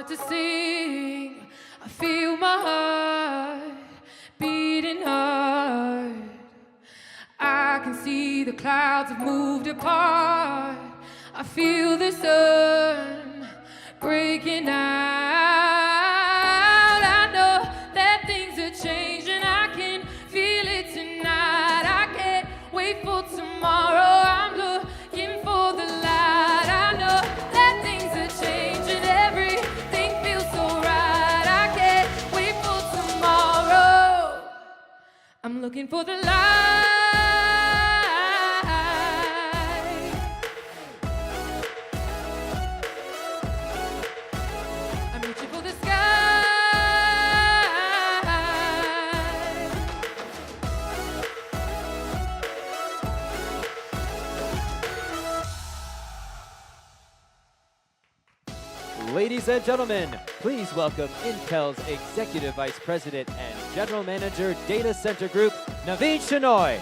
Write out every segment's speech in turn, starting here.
to sing. I feel my heart beating hard. I can see the clouds have moved apart. I feel the sun breaking out. I know that things are changing. I can feel it tonight. I can't wait for tomorrow. I'm looking for the light. I know that things are changing. Everything feels so right. I can't wait for tomorrow. I'm looking for the light. I'm reaching for the sky. Ladies and gentlemen, please welcome Intel's Executive Vice President and General Manager Data Center Group, Naveen Shenoy.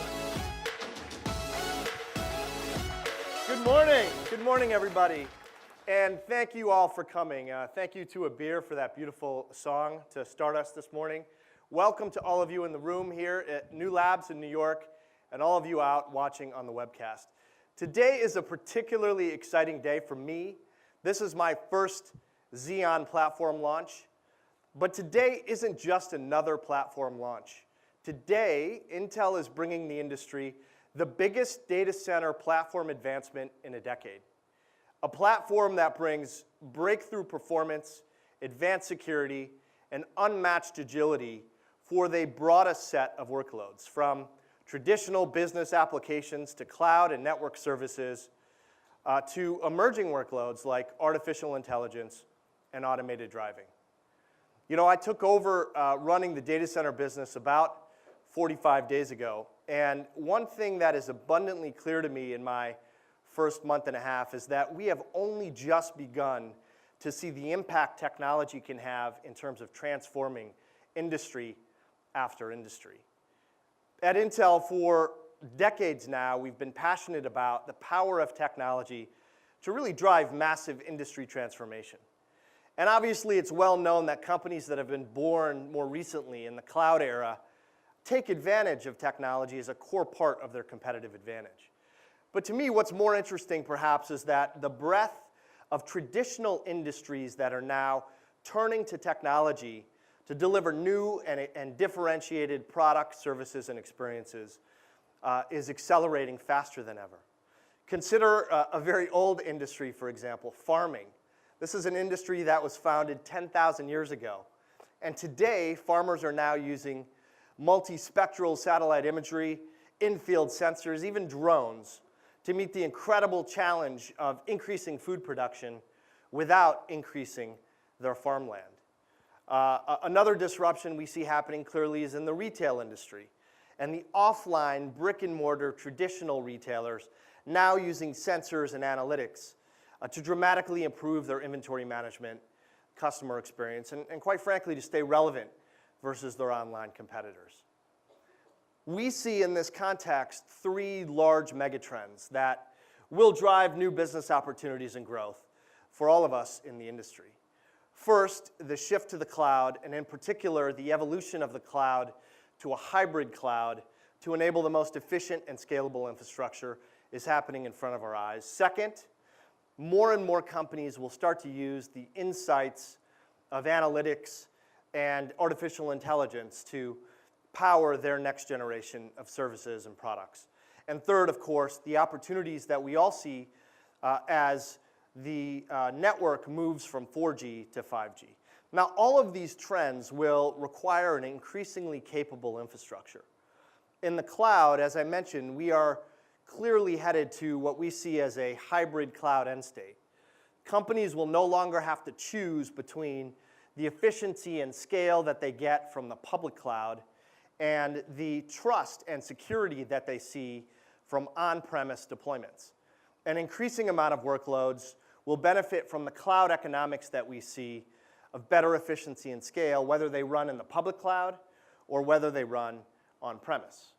Good morning. Good morning, everybody. And thank you all for coming. Thank you to Abir for that beautiful song to start us this morning. Welcome to all of you in the room here at New Labs in New York and all of you out watching on the webcast. Today is a particularly exciting day for me. This is my first Xeon platform launch. But today isn't just another platform launch. Today, Intel is bringing the industry the biggest data center platform advancement in a decade. A platform that brings breakthrough performance, advanced security, and unmatched agility for the broadest set of workloads, from traditional business applications to cloud and network services, to emerging workloads like artificial intelligence and automated driving. You know, I took over running the data center business about 45 days ago, and one thing that is abundantly clear to me in my first month and a half is that we have only just begun to see the impact technology can have in terms of transforming industry after industry. At Intel, for decades now, we've been passionate about the power of technology to really drive massive industry transformation. And obviously, it's well known that companies that have been born more recently in the cloud era take advantage of technology as a core part of their competitive advantage. But to me, what's more interesting, perhaps, is that the breadth of traditional industries that are now turning to technology to deliver new and differentiated products, services, and experiences is accelerating faster than ever. Consider a very old industry, for example, farming. This is an industry that was founded 10,000 years ago. And today, farmers are now using multispectral satellite imagery, in-field sensors, even drones, to meet the incredible challenge of increasing food production without increasing their farmland. Another disruption we see happening clearly is in the retail industry, and the offline brick-and-mortar traditional retailers now using sensors and analytics to dramatically improve their inventory management, customer experience, and quite frankly, to stay relevant versus their online competitors. We see in this context three large megatrends that will drive new business opportunities and growth for all of us in the industry. First, the shift to the cloud, and in particular, the evolution of the cloud to a hybrid cloud to enable the most efficient and scalable infrastructure is happening in front of our eyes. Second, more and more companies will start to use the insights of analytics and artificial intelligence to power their next generation of services and products. And third, of course, the opportunities that we all see as the network moves from 4G to 5G. Now, all of these trends will require an increasingly capable infrastructure. In the cloud, as I mentioned, we are clearly headed to what we see as a hybrid cloud end state. Companies will no longer have to choose between the efficiency and scale that they get from the public cloud and the trust and security that they see from on-premise deployments. An increasing amount of workloads will benefit from the cloud economics that we see of better efficiency and scale, whether they run in the public cloud or whether they run on-premise.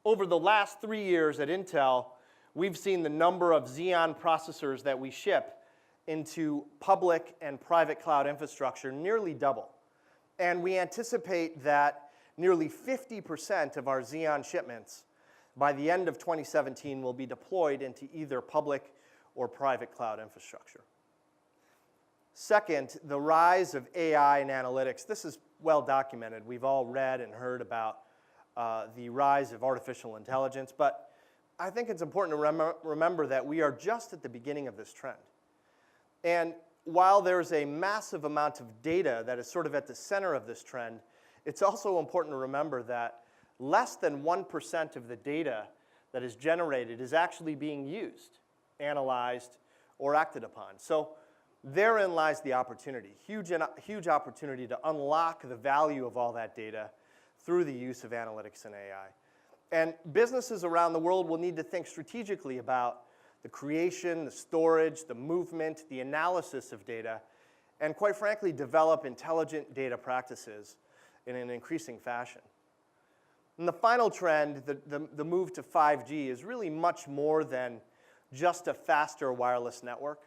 Over the last 3 years at Intel, we've seen the number of Xeon processors that we ship into public and private cloud infrastructure nearly double. And we anticipate that nearly 50% of our Xeon shipments by the end of 2017 will be deployed into either public or private cloud infrastructure. Second, the rise of AI and analytics. This is well documented. We've all read and heard about the rise of artificial intelligence, but I think it's important to remember that we are just at the beginning of this trend. And while there's a massive amount of data that is sort of at the center of this trend, it's also important to remember that less than 1% of the data that is generated is actually being used, analyzed, or acted upon. So therein lies the opportunity, huge opportunity to unlock the value of all that data through the use of analytics and AI. And businesses around the world will need to think strategically about the creation, the storage, the movement, the analysis of data, and quite frankly, develop intelligent data practices in an increasing fashion. And the final trend, the move to 5G, is really much more than just a faster wireless network.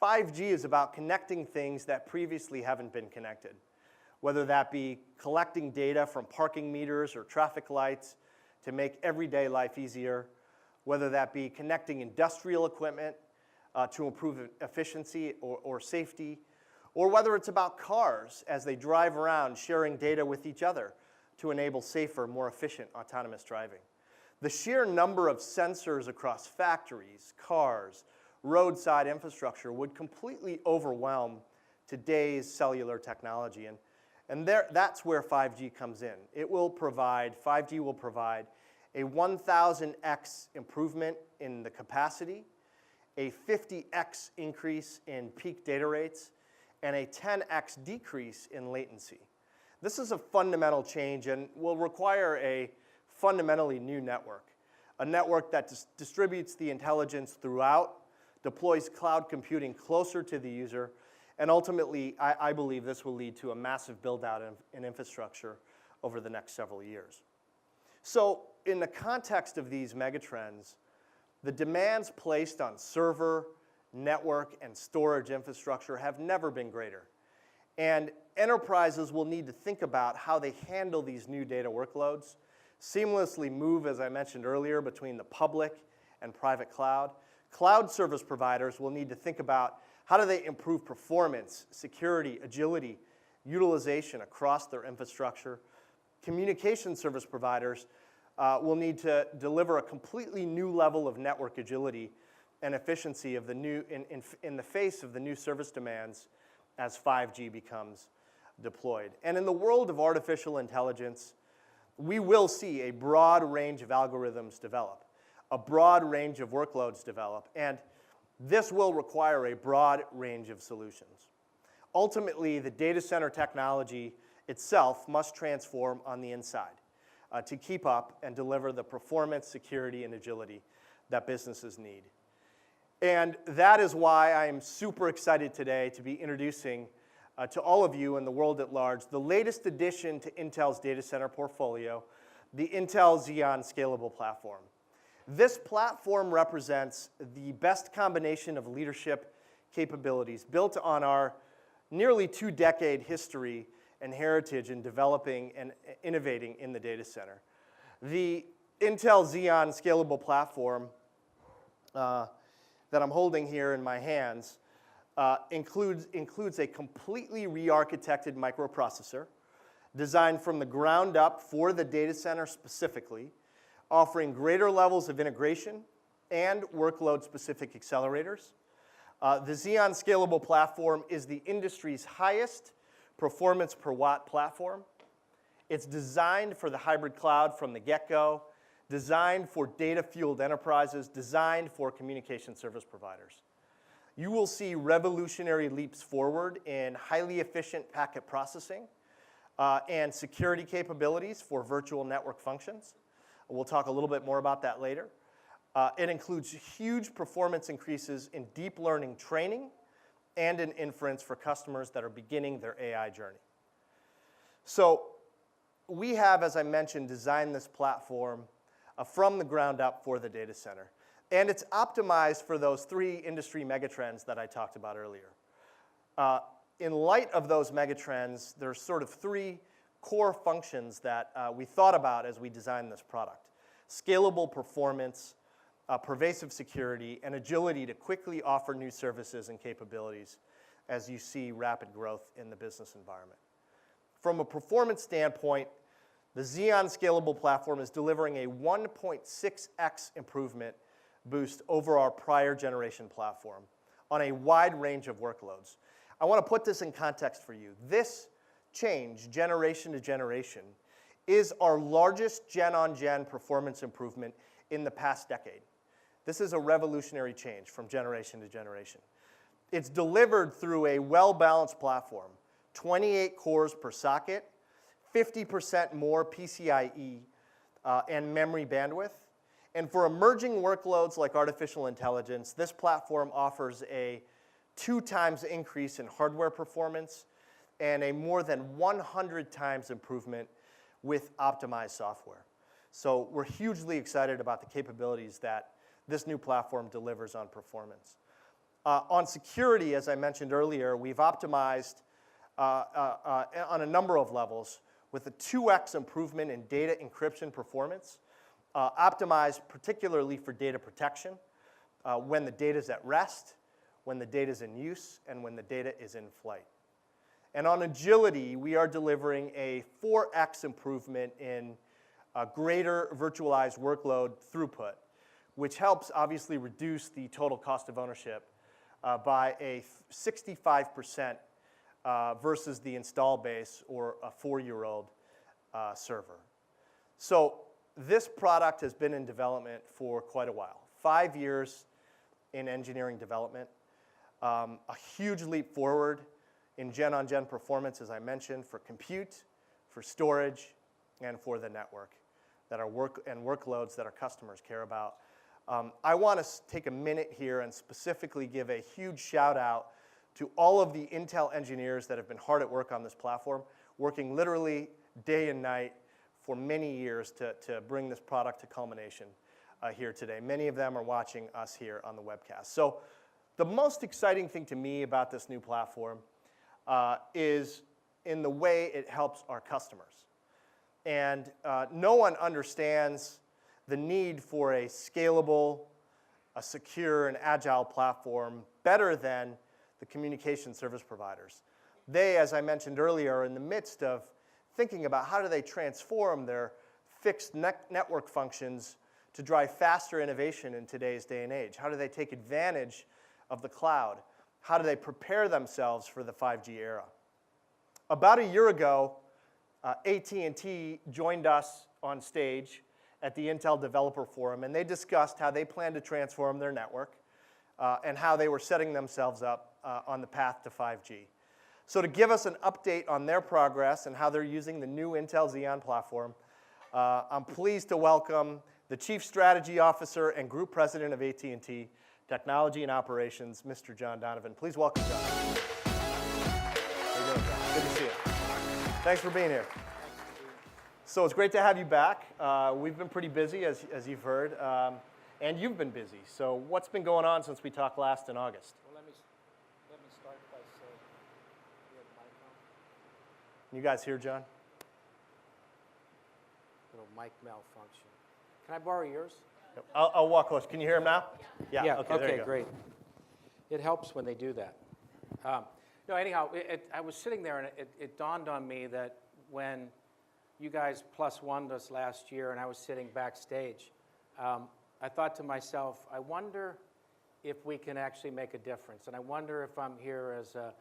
5G is about connecting things that previously haven't been connected, whether that be collecting data from parking meters or traffic lights to make everyday life easier, whether that be connecting industrial equipment to improve efficiency or safety, or whether it's about cars as they drive around sharing data with each other to enable safer, more efficient autonomous driving. The sheer number of sensors across factories, cars, roadside infrastructure would completely overwhelm today's cellular technology. And that's where 5G comes in. 5G will provide a 1,000x improvement in the capacity, a 50x increase in peak data rates, and a 10x decrease in latency. This is a fundamental change and will require a fundamentally new network, a network that distributes the intelligence throughout, deploys cloud computing closer to the user, and ultimately, I believe this will lead to a massive build-out in infrastructure over the next several years. So in the context of these megatrends, the demands placed on server, network, and storage infrastructure have never been greater. And enterprises will need to think about how they handle these new data workloads, seamlessly move, as I mentioned earlier, between the public and private cloud. Cloud service providers will need to think about how do they improve performance, security, agility, utilization across their infrastructure. Communication service providers will need to deliver a completely new level of network agility and efficiency of the new, in the face of the new service demands as 5G becomes deployed. And in the world of artificial intelligence, we will see a broad range of algorithms develop, a broad range of workloads develop, and this will require a broad range of solutions. Ultimately, the data center technology itself must transform on the inside to keep up and deliver the performance, security, and agility that businesses need. And that is why I am super excited today to be introducing to all of you in the world at large the latest addition to Intel's data center portfolio, the Intel Xeon Scalable platform. This platform represents the best combination of leadership capabilities built on our nearly 2-decade history and heritage in developing and innovating in the data center. The Intel Xeon Scalable platform that I'm holding here in my hands includes a completely re-architected microprocessor designed from the ground up for the data center specifically, offering greater levels of integration and workload-specific accelerators. The Xeon Scalable platform is the industry's highest performance per watt platform. It's designed for the hybrid cloud from the get-go, designed for data-fueled enterprises, designed for communication service providers. You will see revolutionary leaps forward in highly efficient packet processing and security capabilities for virtual network functions. We'll talk a little bit more about that later. It includes huge performance increases in deep learning training and in inference for customers that are beginning their AI journey. So we have, as I mentioned, designed this platform from the ground up for the data center. And it's optimized for those 3 industry megatrends that I talked about earlier. In light of those megatrends, there's sort of 3 core functions that we thought about as we designed this product: scalable performance, pervasive security, and agility to quickly offer new services and capabilities as you see rapid growth in the business environment. From a performance standpoint, the Xeon Scalable platform is delivering a 1.6x improvement boost over our prior generation platform on a wide range of workloads. I want to put this in context for you. This change, generation to generation, is our largest gen-on-gen performance improvement in the past decade. This is a revolutionary change from generation to generation. It's delivered through a well-balanced platform, 28 cores per socket, 50% more PCIe and memory bandwidth. And for emerging workloads like artificial intelligence, this platform offers a 2 times increase in hardware performance and a more than 100 times improvement with optimized software. So we're hugely excited about the capabilities that this new platform delivers on performance. On security, as I mentioned earlier, we've optimized on a number of levels with a 2x improvement in data encryption performance, optimized particularly for data protection, when the data is at rest, when the data is in use, and when the data is in flight. And on agility, we are delivering a 4x improvement in greater virtualized workload throughput, which helps obviously reduce the total cost of ownership by a 65% versus the install base or a 4-year-old server. So this product has been in development for quite a while, 5 years in engineering development, a huge leap forward in gen-on-gen performance, as I mentioned, for compute, for storage, and for the network that our workloads that our customers care about. I want to take a minute here and specifically give a huge shout out to all of the Intel engineers that have been hard at work on this platform, working literally day and night for many years to bring this product to culmination here today. Many of them are watching us here on the webcast. So the most exciting thing to me about this new platform is in the way it helps our customers. And no one understands the need for a scalable, a secure, and agile platform better than the communication service providers. They, as I mentioned earlier, are in the midst of thinking about how do they transform their fixed network functions to drive faster innovation in today's day and age. How do they take advantage of the cloud? How do they prepare themselves for the 5G era? About a year ago, AT&T joined us on stage at the Intel Developer Forum, and they discussed how they plan to transform their network and how they were setting themselves up on the path to 5G. So to give us an update on their progress and how they're using the new Intel Xeon platform, I'm pleased to welcome the Chief Strategy Officer and Group President of AT&T Technology and Operations, Mr. John Donovan. Please welcome John. How you doing, John? Good to see you. Thanks for being here. So it's great to have you back. We've been pretty busy, as you've heard, and you've been busy. So what's been going on since we talked last in August? Well, let me start by saying, you have the mic on? You guys hear John? Little mic malfunction. Can I borrow yours? I'll walk close. Can you hear him now? Yeah. Okay, there you go. Great. It helps when they do that. No, anyhow, I was sitting there, and it dawned on me that when you guys +1'd us last year, and I was sitting backstage, I thought to myself, I wonder if we can actually make a difference. And I wonder if I'm here as a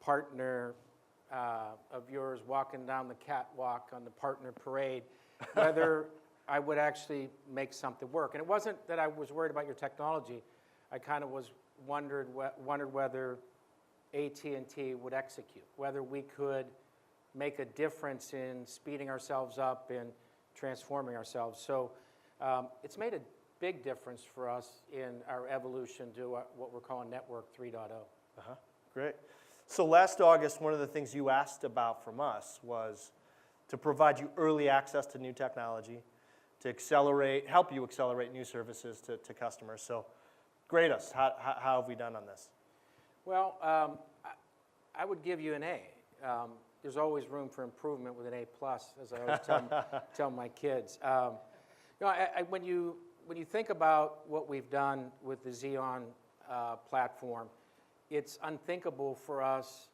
partner of yours walking down the catwalk on the partner parade, whether I would actually make something work. And it wasn't that I was worried about your technology. I kind of wondered whether AT&T would execute, whether we could make a difference in speeding ourselves up and transforming ourselves. So it's made a big difference for us in our evolution to what we're calling Network 3.0. Great. So last August, one of the things you asked about from us was to provide you early access to new technology, to help you accelerate new services to customers. So grade us. How have we done on this? Well, I would give you an A. There's always room for improvement with an A+, as I always tell my kids. When you think about what we've done with the Xeon platform, it's unthinkable for us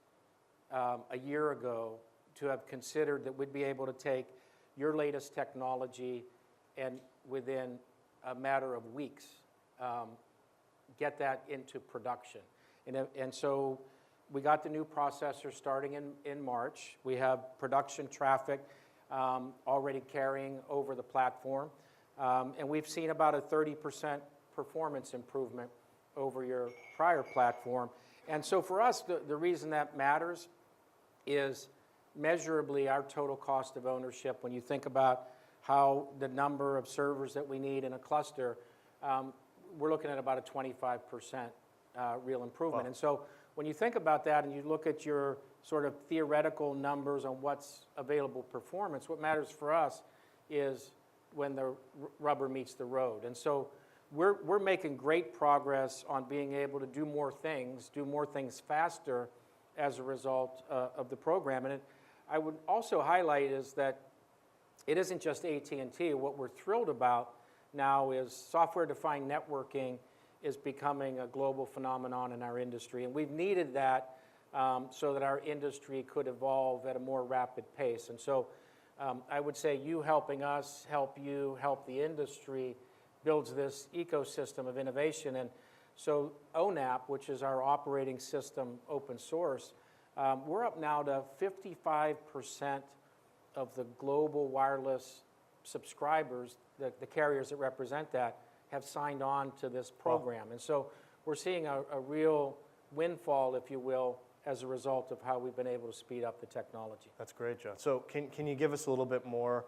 a year ago to have considered that we'd be able to take your latest technology and within a matter of weeks get that into production. And so we got the new processor starting in March. We have production traffic already carrying over the platform. And we've seen about a 30% performance improvement over your prior platform. And so for us, the reason that matters is measurably our total cost of ownership. When you think about how the number of servers that we need in a cluster, we're looking at about a 25% real improvement. Wow. And so when you think about that and you look at your sort of theoretical numbers on what's available performance, what matters for us is when the rubber meets the road. And so we're making great progress on being able to do more things faster as a result of the program. And I would also highlight is that it isn't just AT&T. What we're thrilled about now is software-defined networking is becoming a global phenomenon in our industry. And we've needed that so that our industry could evolve at a more rapid pace. And so I would say you helping us, help you, help the industry, builds this ecosystem of innovation. And so ONAP, which is our operating system open source, we're up now to 55% of the global wireless subscribers, the carriers that represent that, have signed on to this program. And so we're seeing a real windfall, if you will, as a result of how we've been able to speed up the technology. That's great, John. So can you give us a little bit more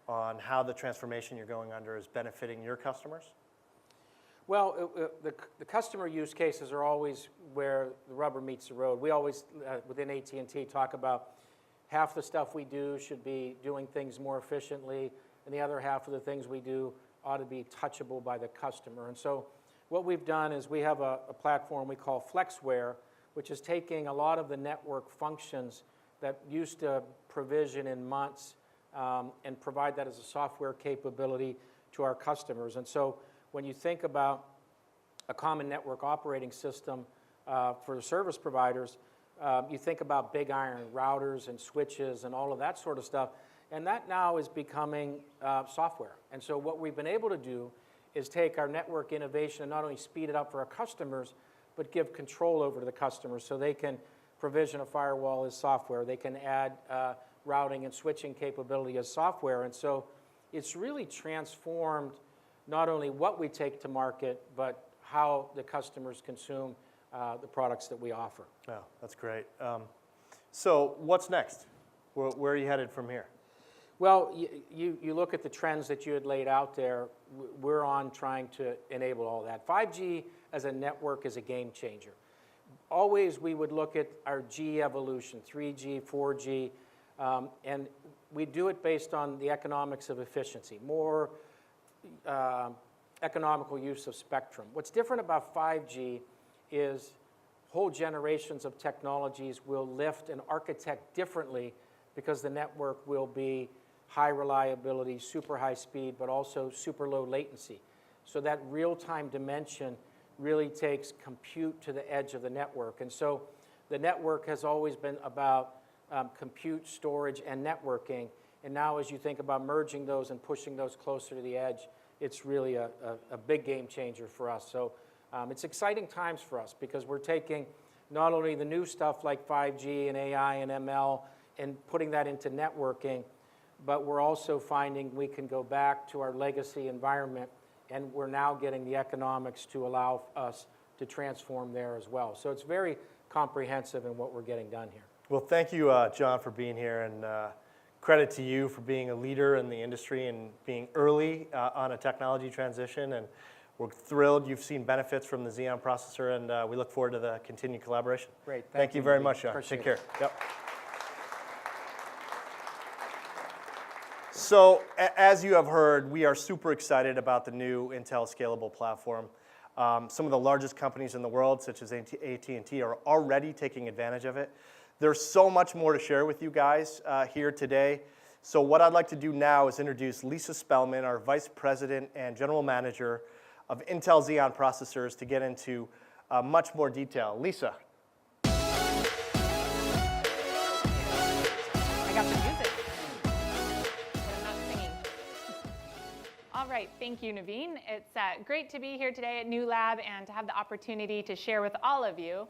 on how the transformation you're going under is benefiting your customers? Well, the customer use cases are always where the rubber meets the road. We always, within AT&T, talk about half the stuff we do should be doing things more efficiently, and the other half of the things we do ought to be touchable by the customer. And so what we've done is we have a platform we call FlexWare, which is taking a lot of the network functions that used to provision in months and provide that as a software capability to our customers. And so when you think about a common network operating system for the service providers, you think about big iron routers and switches and all of that sort of stuff. And that now is becoming software. And so what we've been able to do is take our network innovation and not only speed it up for our customers, but give control over to the customers so they can provision a firewall as software. They can add routing and switching capability as software. And so it's really transformed not only what we take to market, but how the customers consume the products that we offer. Oh, that's great. So what's next? Where are you headed from here? Well, you look at the trends that you had laid out there. We're on trying to enable all that. 5G as a network is a game changer. Always we would look at our G evolution, 3G, 4G, and we do it based on the economics of efficiency, more economical use of spectrum. What's different about 5G is whole generations of technologies will lift and architect differently because the network will be high reliability, super high speed, but also super low latency. So that real-time dimension really takes compute to the edge of the network. And so the network has always been about compute, storage, and networking. And now as you think about merging those and pushing those closer to the edge, it's really a big game changer for us. So it's exciting times for us because we're taking not only the new stuff like 5G and AI and ML and putting that into networking, but we're also finding we can go back to our legacy environment, and we're now getting the economics to allow us to transform there as well. So it's very comprehensive in what we're getting done here. Well, thank you, John, for being here, and credit to you for being a leader in the industry and being early on a technology transition. And we're thrilled you've seen benefits from the Xeon processor, and we look forward to the continued collaboration. Great. Thank you very much, John. Appreciate Take care. it. Yep. So as you have heard, we are super excited about the new Intel Scalable platform. Some of the largest companies in the world, such as AT&T, are already taking advantage of it. There's so much more to share with you guys here today. So what I'd like to do now is introduce Lisa Spellman, our Vice President and General Manager of Intel Xeon processors, to get into much more detail. Lisa. I got the music, but I'm not singing. All right, thank you, Naveen. It's great to be here today at New Lab and to have the opportunity to share with all of you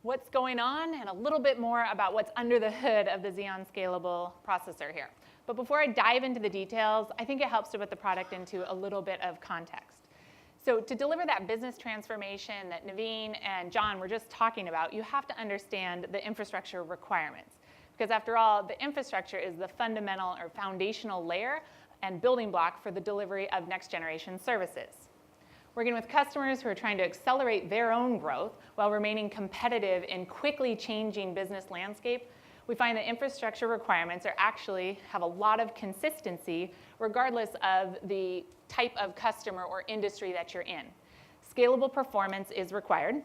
what's going on and a little bit more about what's under the hood of the Xeon Scalable processor here. But before I dive into the details, I think it helps to put the product into a little bit of context. So to deliver that business transformation that Naveen and John were just talking about, you have to understand the infrastructure requirements. Because after all, the infrastructure is the fundamental or foundational layer and building block for the delivery of next generation services. Working with customers who are trying to accelerate their own growth while remaining competitive in quickly changing business landscape, we find that infrastructure requirements actually have a lot of consistency regardless of the type of customer or industry that you're in. Scalable performance is required.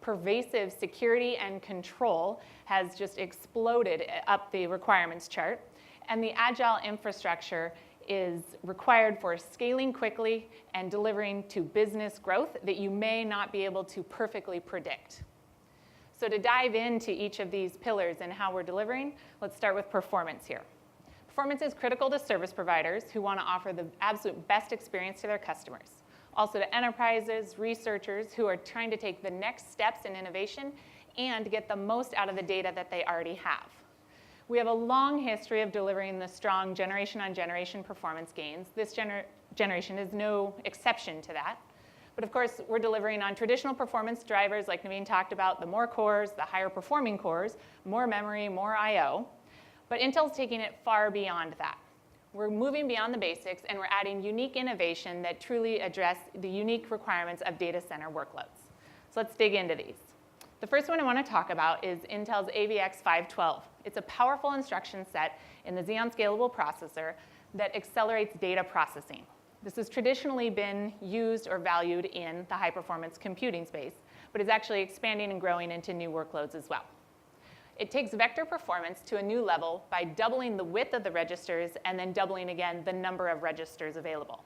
Pervasive security and control has just exploded up the requirements chart. And the agile infrastructure is required for scaling quickly and delivering to business growth that you may not be able to perfectly predict. So to dive into each of these pillars and how we're delivering, let's start with performance here. Performance is critical to service providers who want to offer the absolute best experience to their customers. Also to enterprises, researchers who are trying to take the next steps in innovation and get the most out of the data that they already have. We have a long history of delivering the strong generation-on-generation performance gains. This generation is no exception to that. But of course, we're delivering on traditional performance drivers like Naveen talked about, the more cores, the higher performing cores, more memory, more I/O. But Intel's taking it far beyond that. We're moving beyond the basics, and we're adding unique innovation that truly address the unique requirements of data center workloads. So let's dig into these. The first one I want to talk about is Intel's AVX 512. It's a powerful instruction set in the Xeon Scalable processor that accelerates data processing. This has traditionally been used or valued in the high-performance computing space, but is actually expanding and growing into new workloads as well. It takes vector performance to a new level by doubling the width of the registers and then doubling again the number of registers available.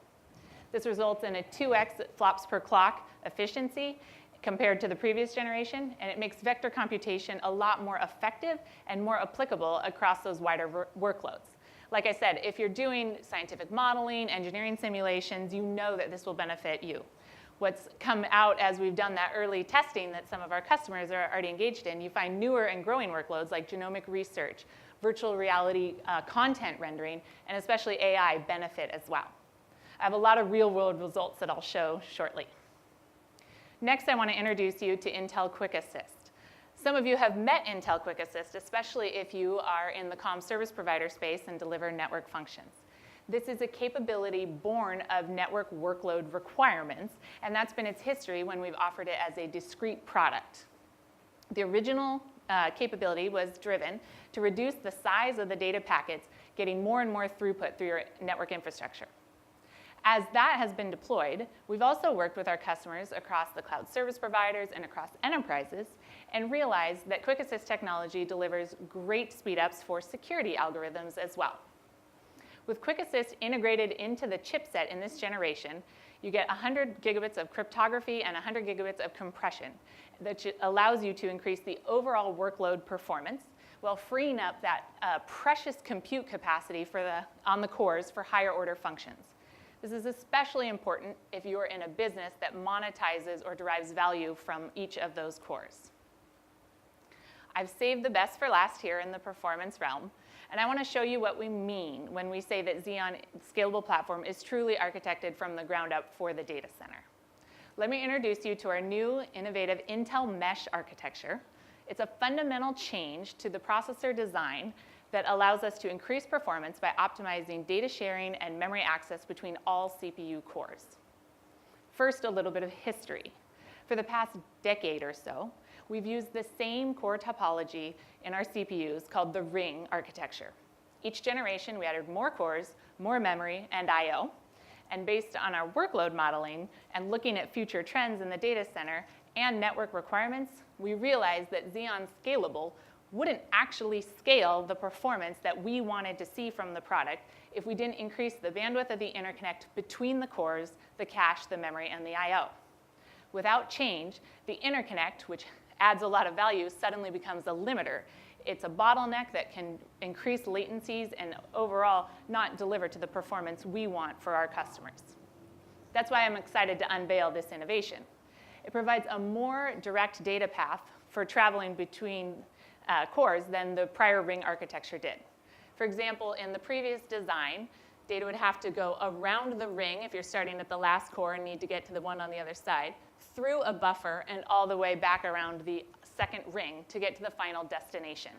This results in a 2x flops per clock efficiency compared to the previous generation, and it makes vector computation a lot more effective and more applicable across those wider workloads. Like I said, if you're doing scientific modeling, engineering simulations, you know that this will benefit you. What's come out as we've done that early testing that some of our customers are already engaged in, you find newer and growing workloads like genomic research, virtual reality content rendering, and especially AI benefit as well. I have a lot of real-world results that I'll show shortly. Next, I want to introduce you to Intel Quick Assist. Some of you have met Intel Quick Assist, especially if you are in the comm service provider space and deliver network functions. This is a capability born of network workload requirements, and that's been its history when we've offered it as a discrete product. The original capability was driven to reduce the size of the data packets, getting more and more throughput through your network infrastructure. As that has been deployed, we've also worked with our customers across the cloud service providers and across enterprises and realized that Quick Assist technology delivers great speedups for security algorithms as well. With Quick Assist integrated into the chipset in this generation, you get 100 gigabits of cryptography and 100 gigabits of compression that allows you to increase the overall workload performance while freeing up that precious compute capacity on the cores for higher order functions. This is especially important if you are in a business that monetizes or derives value from each of those cores. I've saved the best for last here in the performance realm, and I want to show you what we mean when we say that Xeon Scalable platform is truly architected from the ground up for the data center. Let me introduce you to our new innovative Intel Mesh architecture. It's a fundamental change to the processor design that allows us to increase performance by optimizing data sharing and memory access between all CPU cores. First, a little bit of history. For the past decade or so, we've used the same core topology in our CPUs called the ring architecture. Each generation, we added more cores, more memory, and I/O. And based on our workload modeling and looking at future trends in the data center and network requirements, we realized that Xeon Scalable wouldn't actually scale the performance that we wanted to see from the product if we didn't increase the bandwidth of the interconnect between the cores, the cache, the memory, and the I/O. Without change, the interconnect, which adds a lot of value, suddenly becomes a limiter. It's a bottleneck that can increase latencies and overall not deliver to the performance we want for our customers. That's why I'm excited to unveil this innovation. It provides a more direct data path for traveling between cores than the prior ring architecture did. For example, in the previous design, data would have to go around the ring if you're starting at the last core and need to get to the one on the other side, through a buffer and all the way back around the second ring to get to the final destination.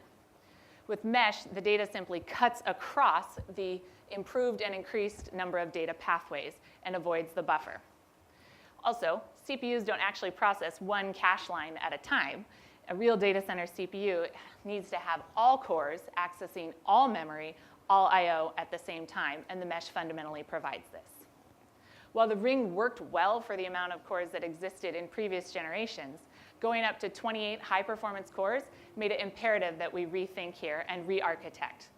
With mesh, the data simply cuts across the improved and increased number of data pathways and avoids the buffer. Also, CPUs don't actually process one cache line at a time. A real data center CPU needs to have all cores accessing all memory, all I/O at the same time, and the mesh fundamentally provides this. While the ring worked well for the amount of cores that existed in previous generations, going up to 28 high-performance cores made it imperative that we rethink here and re-architect.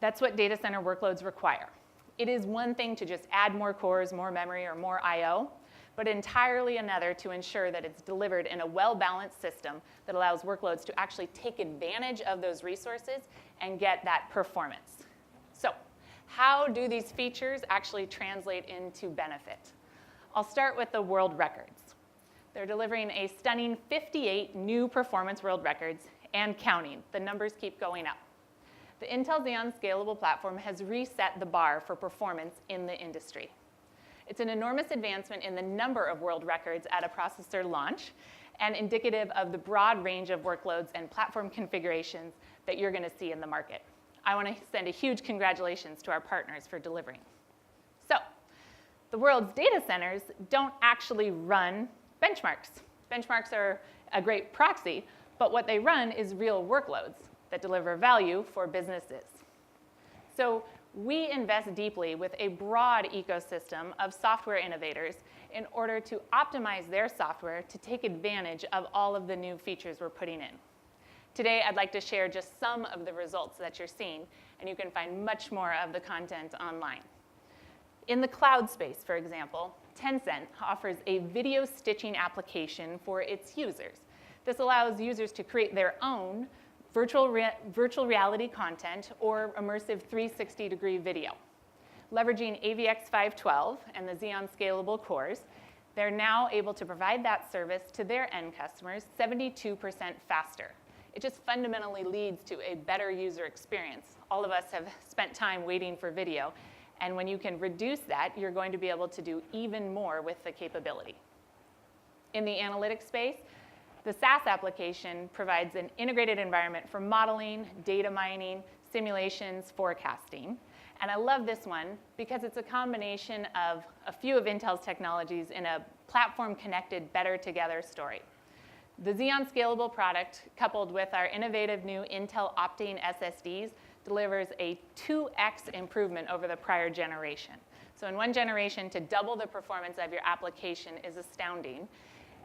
That's what data center workloads require. It is one thing to just add more cores, more memory, or more I/O, but entirely another to ensure that it's delivered in a well-balanced system that allows workloads to actually take advantage of those resources and get that performance. So, how do these features actually translate into benefit? I'll start with the world records. They're delivering a stunning 58 new performance world records and counting. The numbers keep going up. The Intel Xeon Scalable platform has reset the bar for performance in the industry. It's an enormous advancement in the number of world records at a processor launch and indicative of the broad range of workloads and platform configurations that you're going to see in the market. I want to send a huge congratulations to our partners for delivering. So, the world's data centers don't actually run benchmarks. Benchmarks are a great proxy, but what they run is real workloads that deliver value for businesses. So, we invest deeply with a broad ecosystem of software innovators in order to optimize their software to take advantage of all of the new features we're putting in. Today, I'd like to share just some of the results that you're seeing, and you can find much more of the content online. In the cloud space, for example, Tencent offers a video stitching application for its users. This allows users to create their own virtual reality content or immersive 360-degree video. Leveraging AVX512 and the Xeon Scalable cores, they're now able to provide that service to their end customers 72% faster. It just fundamentally leads to a better user experience. All of us have spent time waiting for video, and when you can reduce that, you're going to be able to do even more with the capability. In the analytics space, the SAS application provides an integrated environment for modeling, data mining, simulations, forecasting. And I love this one because it's a combination of a few of Intel's technologies in a platform-connected, better together story. The Xeon Scalable product, coupled with our innovative new Intel Optane SSDs, delivers a 2x improvement over the prior generation. So in one generation, to double the performance of your application is astounding.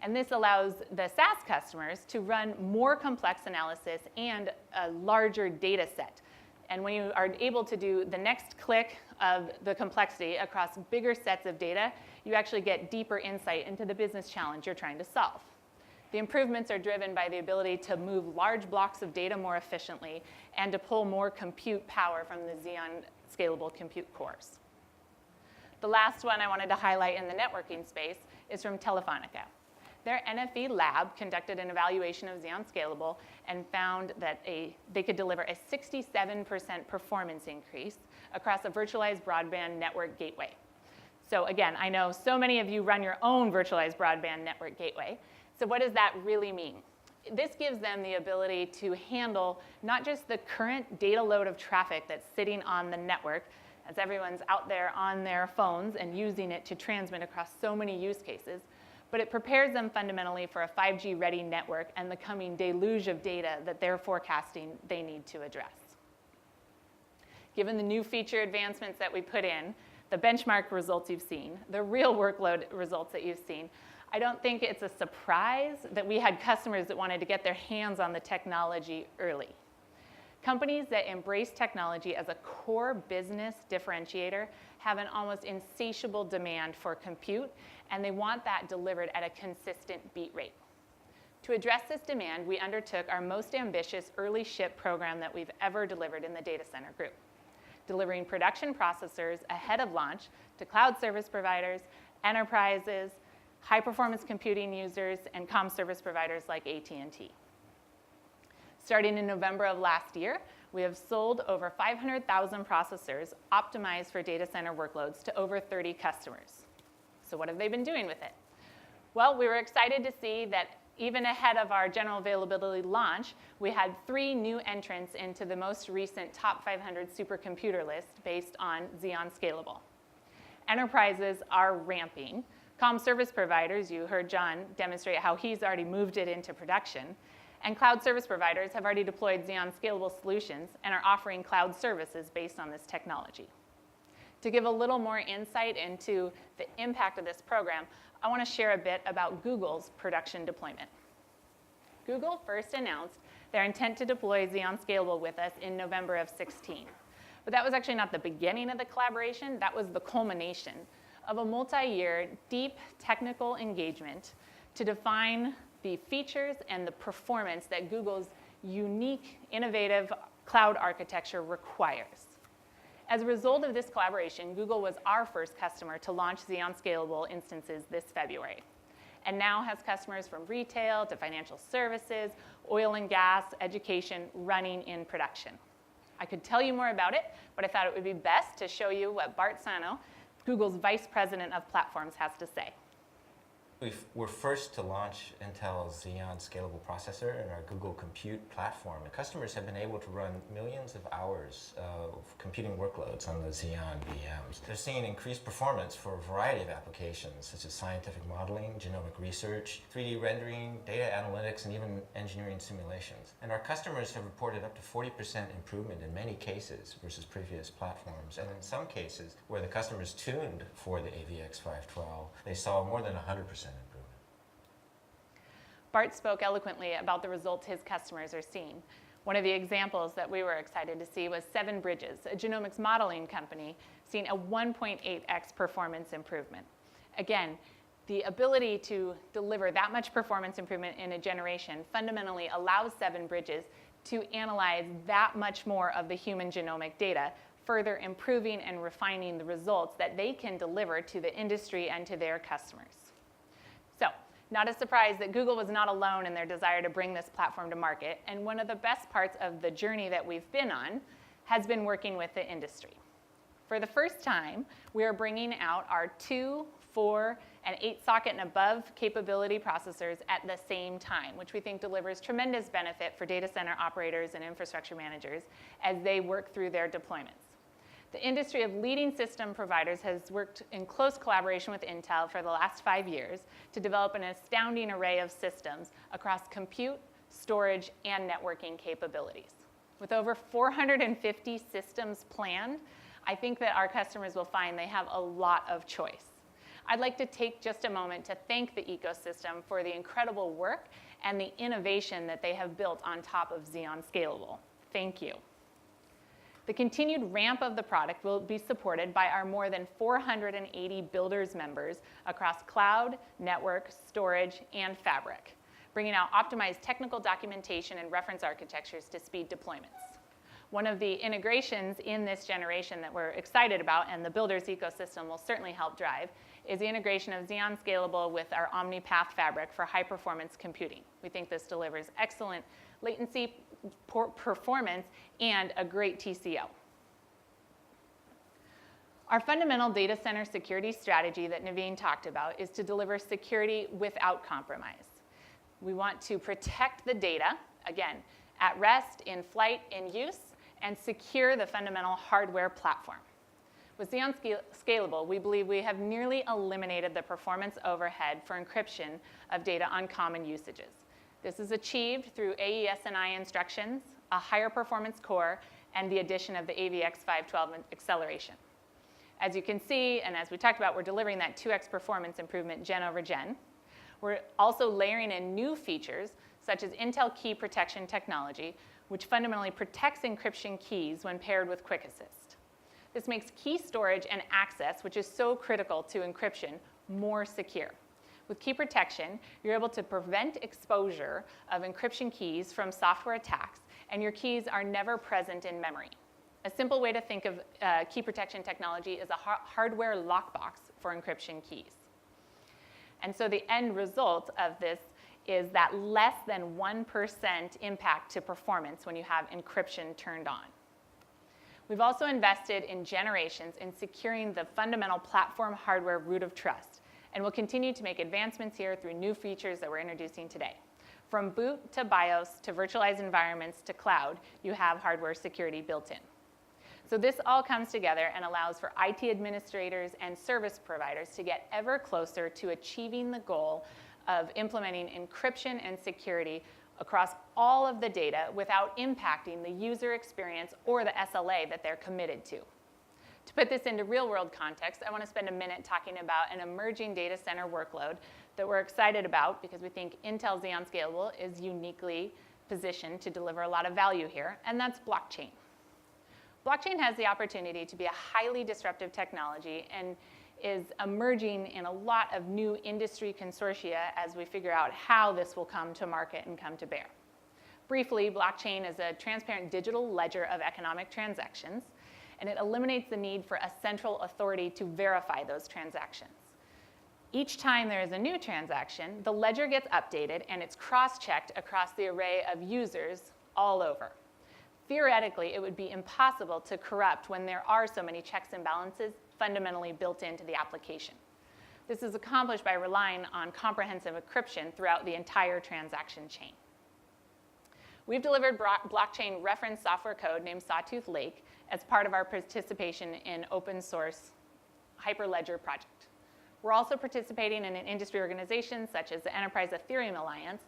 And this allows the SaaS customers to run more complex analysis and a larger data set. And when you are able to do the next click of the complexity across bigger sets of data, you actually get deeper insight into the business challenge you're trying to solve. The improvements are driven by the ability to move large blocks of data more efficiently and to pull more compute power from the Xeon Scalable compute cores. The last one I wanted to highlight in the networking space is from Telefonica. Their NFV lab conducted an evaluation of Xeon Scalable and found that they could deliver a 67% performance increase across a virtualized broadband network gateway. So again, I know so many of you run your own virtualized broadband network gateway. So what does that really mean? This gives them the ability to handle not just the current data load of traffic that's sitting on the network, as everyone's out there on their phones and using it to transmit across so many use cases, but it prepares them fundamentally for a 5G-ready network and the coming deluge of data that they're forecasting they need to address. given the new feature advancements that we put in, the benchmark results you've seen, the real workload results that you've seen, I don't think it's a surprise that we had customers that wanted to get their hands on the technology early. Companies that embrace technology as a core business differentiator have an almost insatiable demand for compute, and they want that delivered at a consistent beat rate. To address this demand, we undertook our most ambitious early ship program that we've ever delivered in the data center group, delivering production processors ahead of launch to cloud service providers, enterprises, high-performance computing users, and comm service providers like AT&T. Starting in November of last year, we have sold over 500,000 processors optimized for data center workloads to over 30 customers. So what have they been doing with it? Well, we were excited to see that even ahead of our general availability launch, we had 3 new entrants into the most recent top 500 supercomputer list based on Xeon Scalable. Enterprises are ramping. Comm service providers, you heard John demonstrate how he's already moved it into production. And cloud service providers have already deployed Xeon Scalable solutions and are offering cloud services based on this technology. To give a little more insight into the impact of this program, I want to share a bit about Google's production deployment. Google first announced their intent to deploy Xeon Scalable with us in November of 2016. But that was actually not the beginning of the collaboration, that was the culmination of a multi-year, deep technical engagement to define the features and the performance that Google's unique, innovative cloud architecture requires. As a result of this collaboration, Google was our first customer to launch Xeon Scalable instances this February, and now has customers from retail to financial services, oil and gas, education running in production. I could tell you more about it, but I thought it would be best to show you what Bart Sano, Google's Vice President of Platforms, has to say. We're first to launch Intel's Xeon Scalable processor in our Google Compute platform. And customers have been able to run millions of hours of computing workloads on the Xeon VMs. They're seeing increased performance for a variety of applications, such as scientific modeling, genomic research, 3D rendering, data analytics, and even engineering simulations. And our customers have reported up to 40% improvement in many cases versus previous platforms. And in some cases, where the customers tuned for the AVX 512, they saw more than 100% improvement. Bart spoke eloquently about the results his customers are seeing. One of the examples that we were excited to see was 7 Bridges, a genomics modeling company, seeing a 1.8x performance improvement. Again, the ability to deliver that much performance improvement in a generation fundamentally allows 7 Bridges to analyze that much more of the human genomic data, further improving and refining the results that they can deliver to the industry and to their customers. So, not a surprise that Google was not alone in their desire to bring this platform to market, and one of the best parts of the journey that we've been on has been working with the industry. For the first time, we are bringing out our 2, 4, and 8 socket and above capability processors at the same time, which we think delivers tremendous benefit for data center operators and infrastructure managers as they work through their deployments. The industry of leading system providers has worked in close collaboration with Intel for the last 5 years to develop an astounding array of systems across compute, storage, and networking capabilities. With over 450 systems planned, I think that our customers will find they have a lot of choice. I'd like to take just a moment to thank the ecosystem for the incredible work and the innovation that they have built on top of Xeon Scalable. Thank you. The continued ramp of the product will be supported by our more than 480 Builders members across cloud, network, storage, and fabric, bringing out optimized technical documentation and reference architectures to speed deployments. One of the integrations in this generation that we're excited about, and the Builders ecosystem will certainly help drive, is the integration of Xeon Scalable with our OmniPath fabric for high-performance computing. We think this delivers excellent latency performance and a great TCO. Our fundamental data center security strategy that Naveen talked about is to deliver security without compromise. We want to protect the data, again, at rest, in flight, in use, and secure the fundamental hardware platform. With Xeon Scalable, we believe we have nearly eliminated the performance overhead for encryption of data on common usages. This is achieved through AES-NI instructions, a higher performance core, and the addition of the AVX512 acceleration. As you can see, and as we talked about, we're delivering that 2x performance improvement gen over gen. We're also layering in new features, such as Intel key protection technology, which fundamentally protects encryption keys when paired with Quick Assist. This makes key storage and access, which is so critical to encryption, more secure. With key protection, you're able to prevent exposure of encryption keys from software attacks, and your keys are never present in memory. A simple way to think of key protection technology is a hardware lockbox for encryption keys. And so the end result of this is that less than 1% impact to performance when you have encryption turned on. We've also invested in generations in securing the fundamental platform hardware root of trust, and we'll continue to make advancements here through new features that we're introducing today. From boot to BIOS to virtualized environments to cloud, you have hardware security built in. So this all comes together and allows for IT administrators and service providers to get ever closer to achieving the goal of implementing encryption and security across all of the data without impacting the user experience or the SLA that they're committed to. To put this into real-world context, I want to spend a minute talking about an emerging data center workload that we're excited about because we think Intel Xeon Scalable is uniquely positioned to deliver a lot of value here, and that's blockchain. Blockchain has the opportunity to be a highly disruptive technology and is emerging in a lot of new industry consortia as we figure out how this will come to market and come to bear. Briefly, blockchain is a transparent digital ledger of economic transactions, and it eliminates the need for a central authority to verify those transactions. Each time there is a new transaction, the ledger gets updated and it's cross-checked across the array of users all over. Theoretically, it would be impossible to corrupt when there are so many checks and balances fundamentally built into the application. This is accomplished by relying on comprehensive encryption throughout the entire transaction chain. We've delivered blockchain reference software code named Sawtooth Lake as part of our participation in open source Hyperledger project. We're also participating in an industry organization such as the Enterprise Ethereum Alliance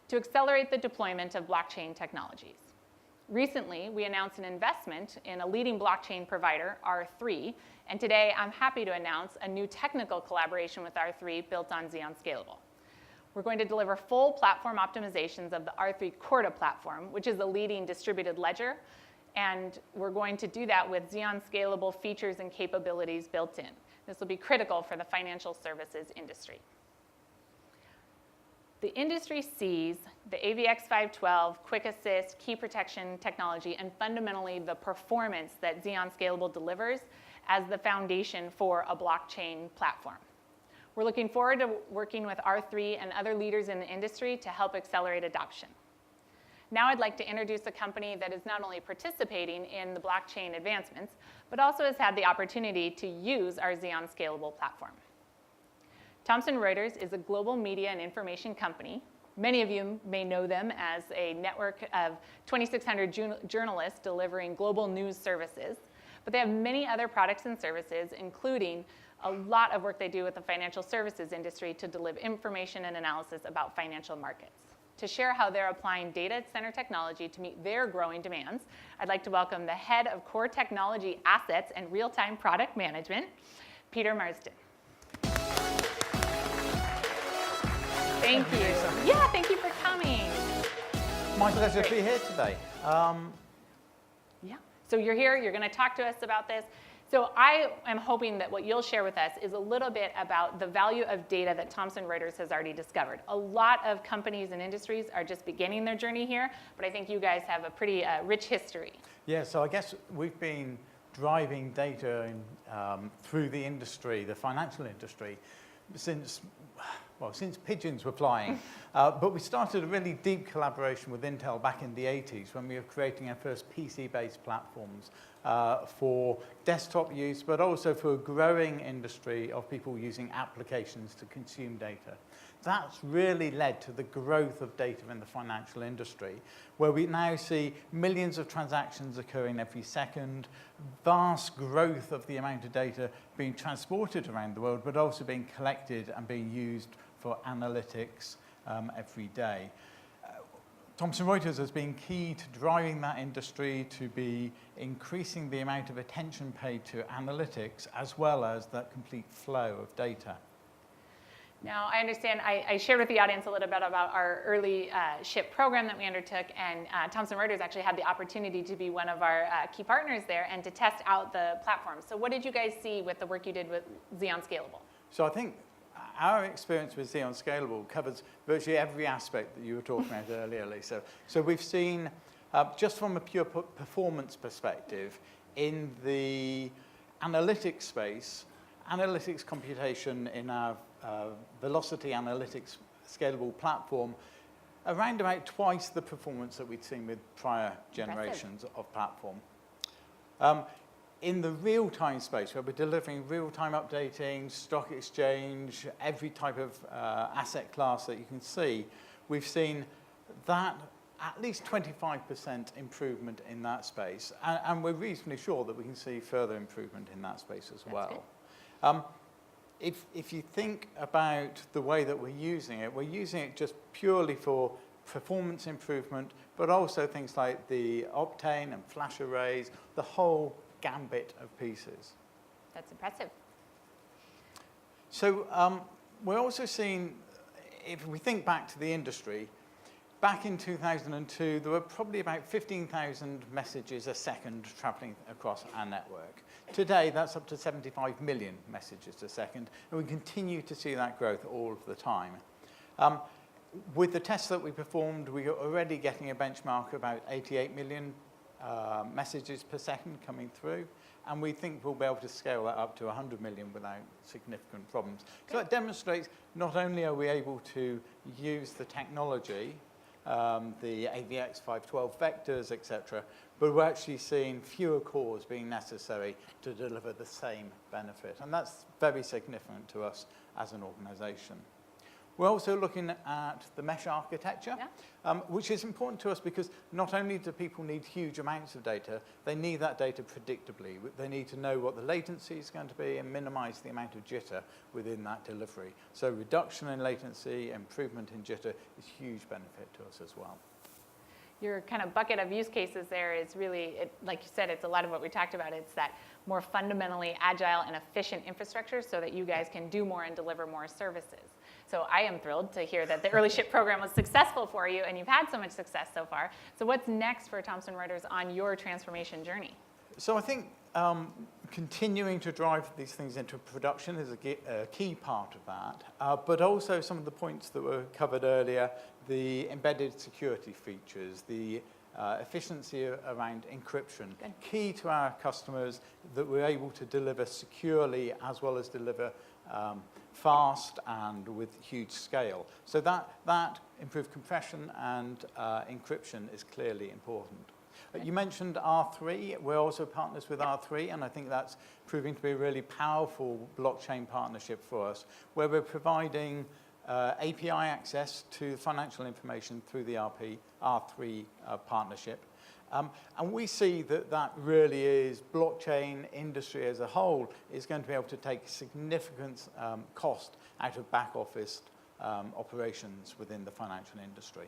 to accelerate the deployment of blockchain technologies. Recently, we announced an investment in a leading blockchain provider, R3, and today I'm happy to announce a new technical collaboration with R3 built on Xeon Scalable. We're going to deliver full platform optimizations of the R3 Corda platform, which is a leading distributed ledger, and we're going to do that with Xeon Scalable features and capabilities built in. This will be critical for the financial services industry. The industry sees the AVX512, Quick Assist, key protection technology, and fundamentally the performance that Xeon Scalable delivers as the foundation for a blockchain platform. We're looking forward to working with R3 and other leaders in the industry to help accelerate adoption. Now I'd like to introduce a company that is not only participating in the blockchain advancements, but also has had the opportunity to use our Xeon Scalable platform. Thomson Reuters is a global media and information company. Many of you may know them as a network of 2,600 journalists delivering global news services. But they have many other products and services, including a lot of work they do with the financial services industry to deliver information and analysis about financial markets. To share how they're applying data center technology to meet their growing demands, I'd like to welcome the head of core technology assets and real-time product management, Peter Marsden. Thank you. Yeah, thank you for coming. My pleasure to be here today. Yeah, so you're here, you're going to talk to us about this. So I am hoping that what you'll share with us is a little bit about the value of data that Thomson Reuters has already discovered. A lot of companies and industries are just beginning their journey here, but I think you guys have a pretty rich history. Yeah, so I guess we've been driving data through the industry, the financial industry, since pigeons were flying. But we started a really deep collaboration with Intel back in the 80s when we were creating our first PC-based platforms for desktop use, but also for a growing industry of people using applications to consume data. That's really led to the growth of data in the financial industry, where we now see millions of transactions occurring every second, vast growth of the amount of data being transported around the world, but also being collected and being used for analytics every day. Thomson Reuters has been key to driving that industry to be increasing the amount of attention paid to analytics as well as that complete flow of data. Now, I understand I shared with the audience a little bit about our early ship program that we undertook, and Thomson Reuters actually had the opportunity to be one of our key partners there and to test out the platform. So what did you guys see with the work you did with Xeon Scalable? So I think our experience with Xeon Scalable covers virtually every aspect that you were talking about earlier, Lisa. So we've seen, just from a pure performance perspective, in the analytics space, analytics computation in our Velocity Analytics Scalable platform, around about twice the performance that we'd seen with prior generations of platform. In the real-time space, where we're delivering real-time updating, stock exchange, every type of asset class that you can see, we've seen that at least 25% improvement in that space. And we're reasonably sure that we can see further improvement in that space as well. If you think about the way that we're using it just purely for performance improvement, but also things like the Optane and flash arrays, the whole gambit of pieces. That's impressive. So we're also seeing, if we think back to the industry, back in 2002, there were probably about 15,000 messages a second traveling across our network. Today, that's up to 75 million messages a second, and we continue to see that growth all of the time. With the tests that we performed, we are already getting a benchmark of about 88 million messages per second coming through, and we think we'll be able to scale that up to 100 million without significant problems. So that demonstrates not only are we able to use the technology, the AVX512 vectors, etc., but we're actually seeing fewer cores being necessary to deliver the same benefit, and that's very significant to us as an organization. We're also looking at the mesh architecture, which is important to us because not only do people need huge amounts of data, they need that data predictably. They need to know what the latency is going to be and minimize the amount of jitter within that delivery. So reduction in latency, improvement in jitter is a huge benefit to us as well. Your kind of bucket of use cases there is really, like you said, it's a lot of what we talked about. It's that more fundamentally agile and efficient infrastructure so that you guys can do more and deliver more services. So I am thrilled to hear that the early ship program was successful for you and you've had so much success so far. So what's next for Thomson Reuters on your transformation journey? So I think continuing to drive these things into production is a key part of that, but also some of the points that were covered earlier, the embedded security features, the efficiency around encryption, key to our customers that we're able to deliver securely as well as deliver fast and with huge scale. So that improved compression and encryption is clearly important. You mentioned R3. We're also partners with R3, and I think that's proving to be a really powerful blockchain partnership for us, where we're providing API access to financial information through the R3 partnership. And we see that really is blockchain industry as a whole is going to be able to take significant cost out of back office operations within the financial industry.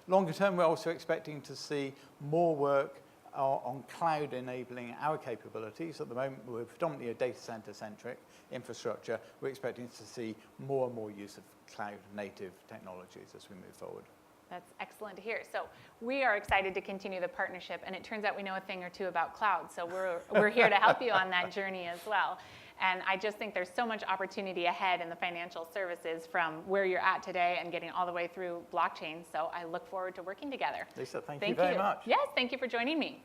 Longer term, we're also expecting to see more work on cloud enabling our capabilities. At the moment, we're predominantly a data center centric infrastructure. We're expecting to see more and more use of cloud native technologies as we move forward. That's excellent to hear. So we are excited to continue the partnership, and it turns out we know a thing or two about cloud, so we're here to help you on that journey as well. And I just think there's so much opportunity ahead in the financial services from where you're at today and getting all the way through blockchain. So I look forward to working together. Lisa, thank you very much. Yes, thank you for joining me.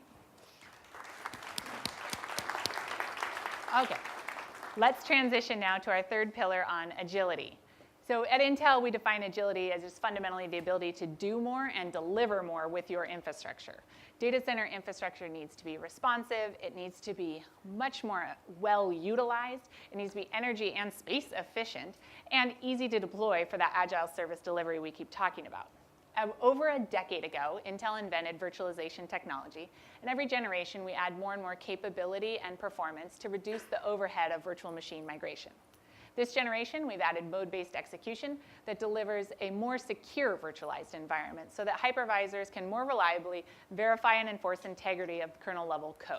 Okay, let's transition now to our third pillar on agility. So at Intel, we define agility as just fundamentally the ability to do more and deliver more with your infrastructure. Data center infrastructure needs to be responsive. It needs to be much more well utilized. It needs to be energy and space efficient and easy to deploy for that agile service delivery we keep talking about. Over a decade ago, Intel invented virtualization technology, and every generation we add more and more capability and performance to reduce the overhead of virtual machine migration. This generation, we've added mode-based execution that delivers a more secure virtualized environment so that hypervisors can more reliably verify and enforce integrity of kernel-level code.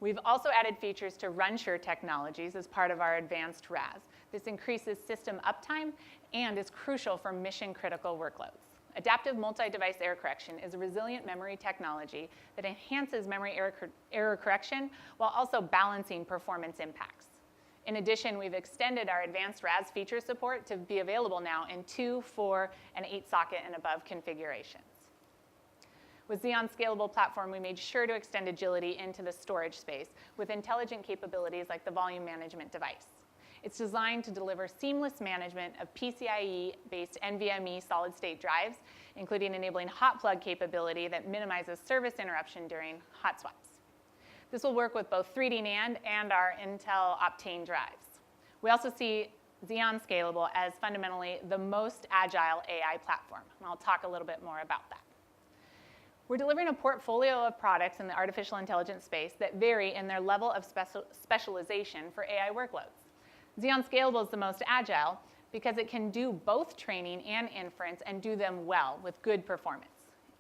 We've also added features to RunSure technologies as part of our advanced RAS. This increases system uptime and is crucial for mission-critical workloads. Adaptive multi-device error correction is a resilient memory technology that enhances memory error correction while also balancing performance impacts. In addition, we've extended our advanced RAS feature support to be available now in 2, 4, and 8 socket and above configurations. With Xeon Scalable platform, we made sure to extend agility into the storage space with intelligent capabilities like the volume management device. It's designed to deliver seamless management of PCIe-based NVMe solid-state drives, including enabling hot plug capability that minimizes service interruption during hot swaps. This will work with both 3D NAND and our Intel Optane drives. We also see Xeon Scalable as fundamentally the most agile AI platform, and I'll talk a little bit more about that. We're delivering a portfolio of products in the artificial intelligence space that vary in their level of specialization for AI workloads. Xeon Scalable is the most agile because it can do both training and inference and do them well with good performance.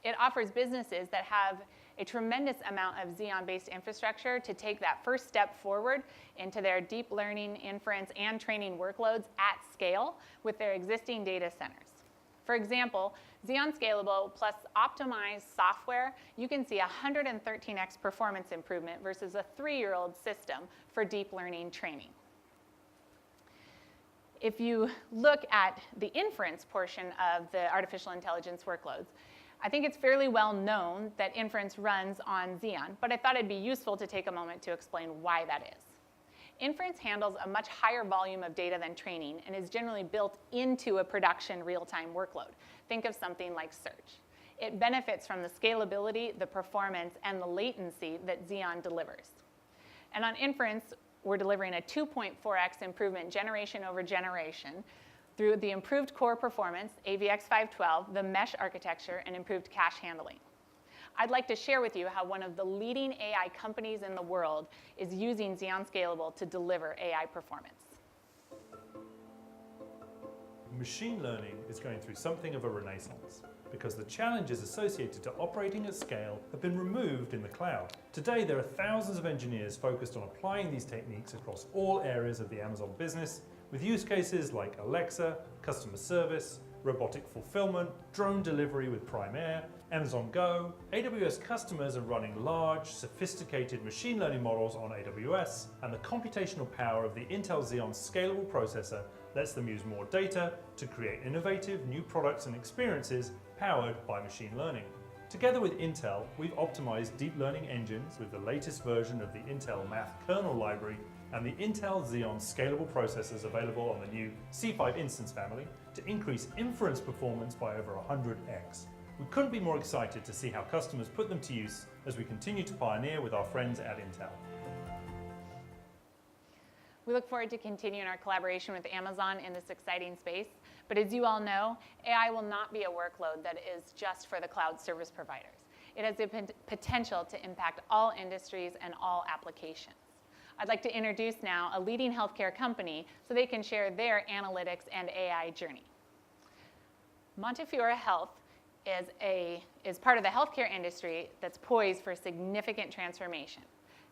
It offers businesses that have a tremendous amount of Xeon-based infrastructure to take that first step forward into their deep learning, inference, and training workloads at scale with their existing data centers. For example, Xeon Scalable plus optimized software, you can see 113x performance improvement versus a 3-year-old system for deep learning training. If you look at the inference portion of the artificial intelligence workloads, I think it's fairly well known that inference runs on Xeon, but I thought it'd be useful to take a moment to explain why that is. Inference handles a much higher volume of data than training and is generally built into a production real-time workload. Think of something like search. It benefits from the scalability, the performance, and the latency that Xeon delivers. And on inference, we're delivering a 2.4x improvement generation over generation through the improved core performance, AVX512, the mesh architecture, and improved cache handling. I'd like to share with you how one of the leading AI companies in the world is using Xeon Scalable to deliver AI performance. Machine learning is going through something of a renaissance because the challenges associated to operating at scale have been removed in the cloud. Today, there are thousands of engineers focused on applying these techniques across all areas of the Amazon business, with use cases like Alexa, customer service, robotic fulfillment, drone delivery with Prime Air, Amazon Go. AWS customers are running large, sophisticated machine learning models on AWS, and the computational power of the Intel Xeon Scalable processor lets them use more data to create innovative new products and experiences powered by machine learning. Together with Intel, we've optimized deep learning engines with the latest version of the Intel Math kernel library and the Intel Xeon Scalable processors available on the new C5 instance family to increase inference performance by over 100x. We couldn't be more excited to see how customers put them to use as we continue to pioneer with our friends at Intel. We look forward to continuing our collaboration with Amazon in this exciting space. But as you all know, AI will not be a workload that is just for the cloud service providers. It has the potential to impact all industries and all applications. I'd like to introduce now a leading healthcare company so they can share their analytics and AI journey. Montefiore Health is part of the healthcare industry that's poised for significant transformation.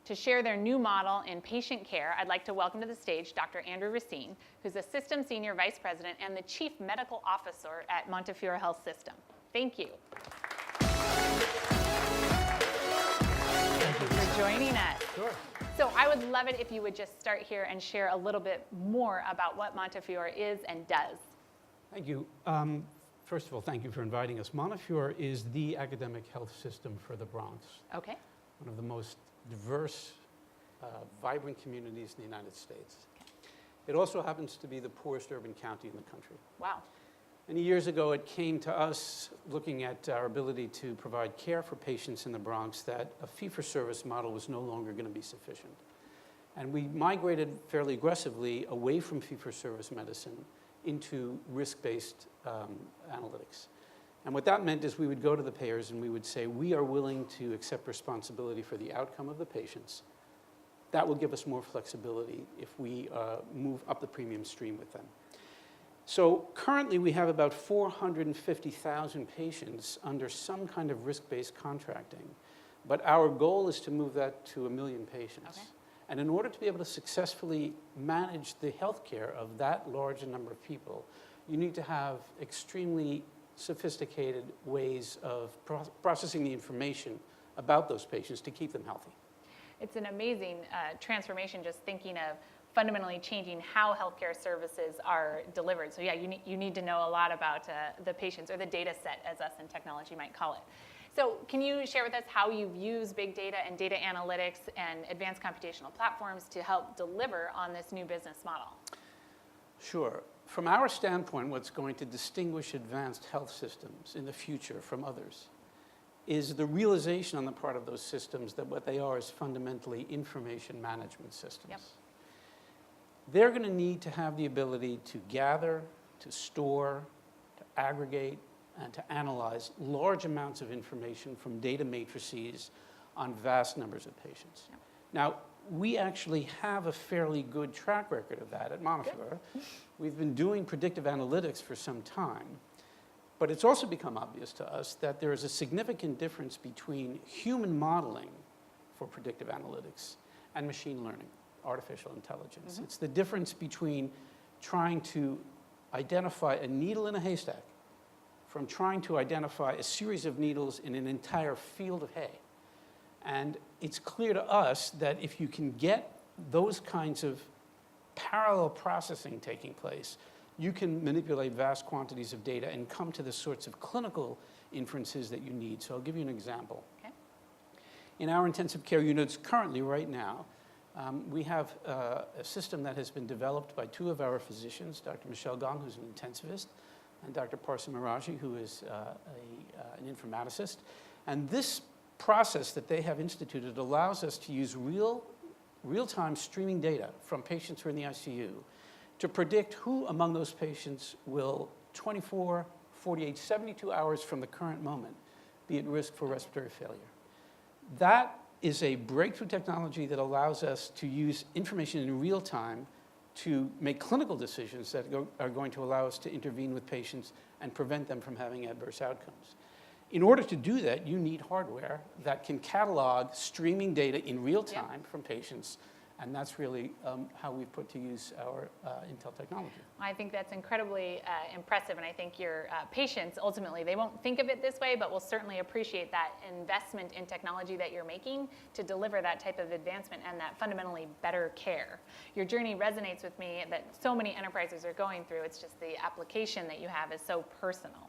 To share their new model in patient care, I'd like to welcome to the stage Dr. Andrew Racine, who's Assistant Senior Vice President and the Chief Medical Officer at Montefiore Health System. Thank you. Thank you for joining us. Sure. So I would love it if you would just start here and share a little bit more about what Montefiore is and does. Thank you. First of all, thank you for inviting us. Montefiore is the academic health system for the Bronx, Okay. one of the most diverse, vibrant communities in the United States. It also happens to be the poorest urban county in the country. Wow. Many years ago, it came to us, looking at our ability to provide care for patients in the Bronx, that a fee-for-service model was no longer going to be sufficient. And we migrated fairly aggressively away from fee-for-service medicine into risk-based analytics. And what that meant is we would go to the payers and we would say, we are willing to accept responsibility for the outcome of the patients, That will give us more flexibility if we move up the premium stream with them. So currently we have about 450,000 patients under some kind of risk-based contracting, but our goal is to move that to 1 million patients. Okay. And in order to be able to successfully manage the healthcare of that large a number of people, you need to have extremely sophisticated ways of processing the information about those patients to keep them healthy. It's an amazing transformation, just thinking of fundamentally changing how healthcare services are delivered. So yeah, you need to know a lot about the patients, or the data set, as us in technology might call it. So can you share with us how you've used big data and data analytics and advanced computational platforms to help deliver on this new business model? Sure. From our standpoint, what's going to distinguish advanced health systems in the future from others is the realization on the part of those systems that what they are is fundamentally information management systems. Yep. They're going to need to have the ability to gather, to store, to aggregate, and to analyze large amounts of information from data matrices on vast numbers of patients. Yep. Now, we actually have a fairly good track record of that at Montefiore. We've been doing predictive analytics for some time, but it's also become obvious to us that there is a significant difference between human modeling for predictive analytics and machine learning, artificial intelligence. Mm-hmm. It's the difference between trying to identify a needle in a haystack from trying to identify a series of needles in an entire field of hay. And it's clear to us that if you can get those kinds of parallel processing taking place, you can manipulate vast quantities of data and come to the sorts of clinical inferences that you need. So I'll give you an example. Okay. In our intensive care units currently, right now, we have a system that has been developed by two of our physicians, Dr. Michelle Gong, who's an intensivist, and Dr. Parsa Maraji, who is an informaticist. And this process that they have instituted allows us to use real-time streaming data from patients who are in the ICU to predict who among those patients will 24, 48, 72 hours from the current moment be at risk for respiratory failure. That is a breakthrough technology that allows us to use information in real time to make clinical decisions that are going to allow us to intervene with patients and prevent them from having adverse outcomes. In order to do that, you need hardware that can catalog streaming data in real time from patients, and that's really how we've put to use our Intel technology. I think that's incredibly impressive, and I think your patients, ultimately, they won't think of it this way, but will certainly appreciate that investment in technology that you're making to deliver that type of advancement and that fundamentally better care. Your journey resonates with me that so many enterprises are going through. It's just the application that you have is so personal.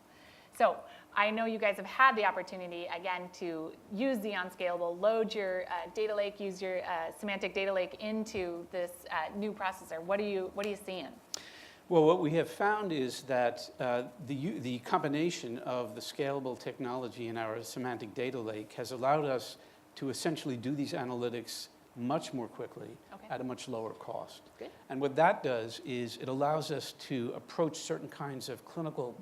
So I know you guys have had the opportunity, again, to use Xeon Scalable, load your data lake, use your semantic data lake into this new processor. What are you seeing? Well, what we have found is that the combination of the scalable technology and our semantic data lake has allowed us to essentially do these analytics much more quickly at a much lower cost. Good. And what that does is it allows us to approach certain kinds of clinical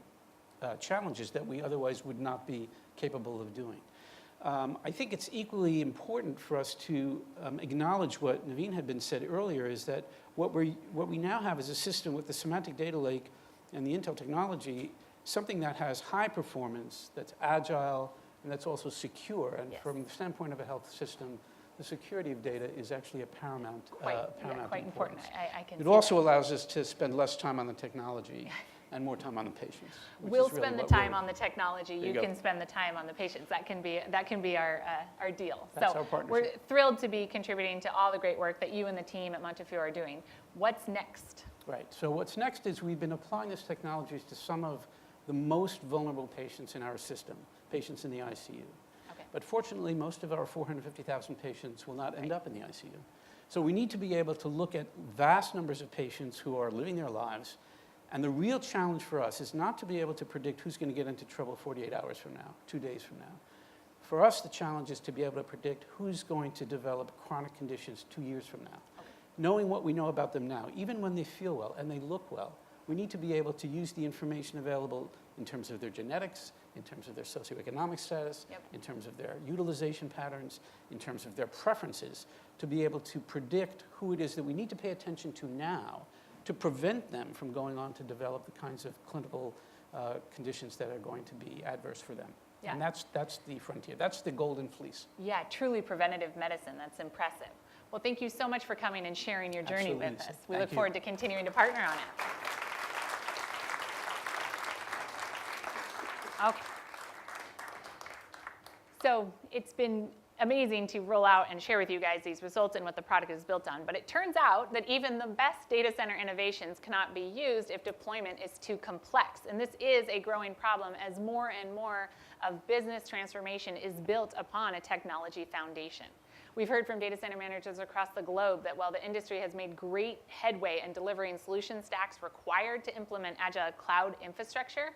challenges that we otherwise would not be capable of doing. I think it's equally important for us to acknowledge what Naveen had been said earlier, is that what we now have is a system with the semantic data lake and the Intel technology, something that has high performance, that's agile, and that's also secure. And from the standpoint of a health system, the security of data is actually a paramount quite important. I can It also allows us to spend less time on the technology and more time on the patients. We'll spend the time on the technology. You can spend the time on the patients. That can be our deal. That's our partnership. We're thrilled to be contributing to all the great work that you and the team at Montefiore are doing. What's next? Right. So what's next is we've been applying this technology to some of the most vulnerable patients in our system, patients in the ICU. Okay. But fortunately, most of our 450,000 patients will not end up in the ICU. So we need to be able to look at vast numbers of patients who are living their lives. And the real challenge for us is not to be able to predict who's going to get into trouble 48 hours from now, 2 days from now. For us, the challenge is to be able to predict who's going to develop chronic conditions 2 years from now. Okay. Knowing what we know about them now, even when they feel well and they look well, we need to be able to use the information available in terms of their genetics, in terms of their socioeconomic status, Yep. in terms of their utilization patterns, in terms of their preferences, to be able to predict who it is that we need to pay attention to now to prevent them from going on to develop the kinds of clinical conditions that are going to be adverse for them. Yeah. And that's the frontier. That's the golden fleece. Yeah, truly preventative medicine. That's impressive. Well, thank you so much for coming and sharing your journey Absolutely. with us. We Thank look you. forward to continuing to partner on it. Okay. So it's been amazing to roll out and share with you guys these results and what the product is built on. But it turns out that even the best data center innovations cannot be used if deployment is too complex. And this is a growing problem as more and more of business transformation is built upon a technology foundation. We've heard from data center managers across the globe that while the industry has made great headway in delivering solution stacks required to implement agile cloud infrastructure,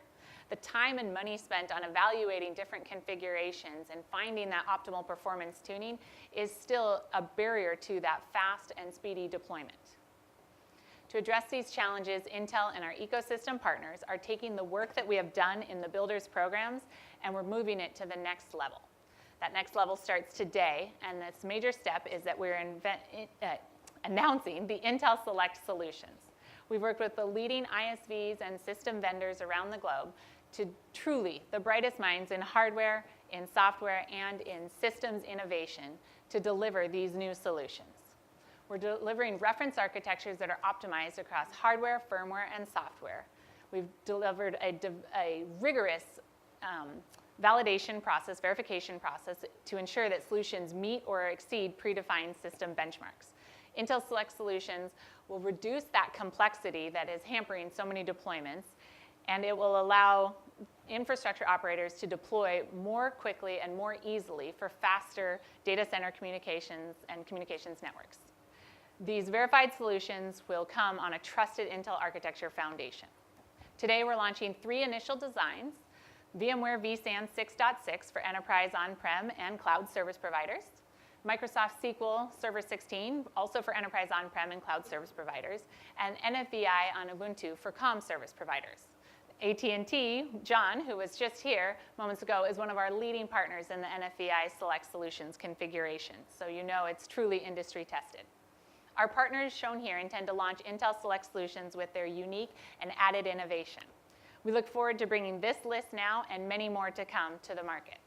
the time and money spent on evaluating different configurations and finding that optimal performance tuning is still a barrier to that fast and speedy deployment. To address these challenges, Intel and our ecosystem partners are taking the work that we have done in the Builders programs and we're moving it to the next level. That next level starts today, and this major step is that we're announcing the Intel Select Solutions. We've worked with the leading ISVs and system vendors around the globe to truly the brightest minds in hardware, in software, and in systems innovation to deliver these new solutions. We're delivering reference architectures that are optimized across hardware, firmware, and software. We've delivered a rigorous validation process, verification process, to ensure that solutions meet or exceed predefined system benchmarks. Intel Select Solutions will reduce that complexity that is hampering so many deployments, and it will allow infrastructure operators to deploy more quickly and more easily for faster data center communications and communications networks. These verified solutions will come on a trusted Intel architecture foundation. Today, we're launching 3 initial designs: VMware vSAN 6.6 for enterprise on-prem and cloud service providers, Microsoft SQL Server 16, also for enterprise on-prem and cloud service providers, and NFVI on Ubuntu for comm service providers. AT&T, John, who was just here moments ago, is one of our leading partners in the NFVI Select Solutions configuration, so you know it's truly industry tested. Our partners shown here intend to launch Intel Select Solutions with their unique and added innovation. We look forward to bringing this list now and many more to come to the market.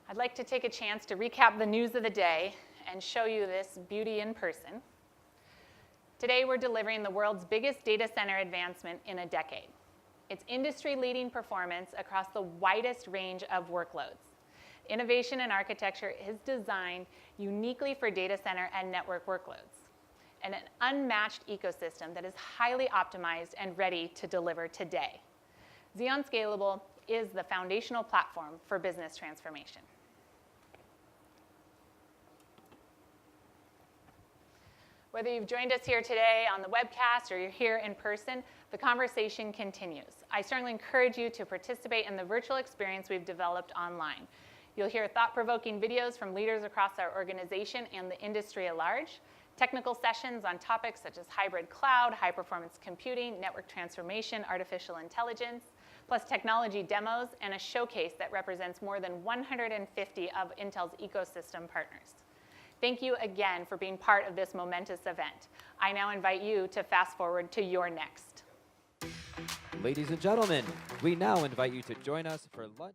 I'd like to take a chance to recap the news of the day and show you this beauty in person. Today, we're delivering the world's biggest data center advancement in a decade. It's industry-leading performance across the widest range of workloads. Innovation and architecture is designed uniquely for data center and network workloads, and an unmatched ecosystem that is highly optimized and ready to deliver today. Xeon Scalable is the foundational platform for business transformation. Whether you've joined us here today on the webcast or you're here in person, the conversation continues. I strongly encourage you to participate in the virtual experience we've developed online. You'll hear thought-provoking videos from leaders across our organization and the industry at large, technical sessions on topics such as hybrid cloud, high-performance computing, network transformation, artificial intelligence, plus technology demos, and a showcase that represents more than 150 of Intel's ecosystem partners. Thank you again for being part of this momentous event. I now invite you to fast forward to your next. Ladies and gentlemen, we now invite you to join us for lunch.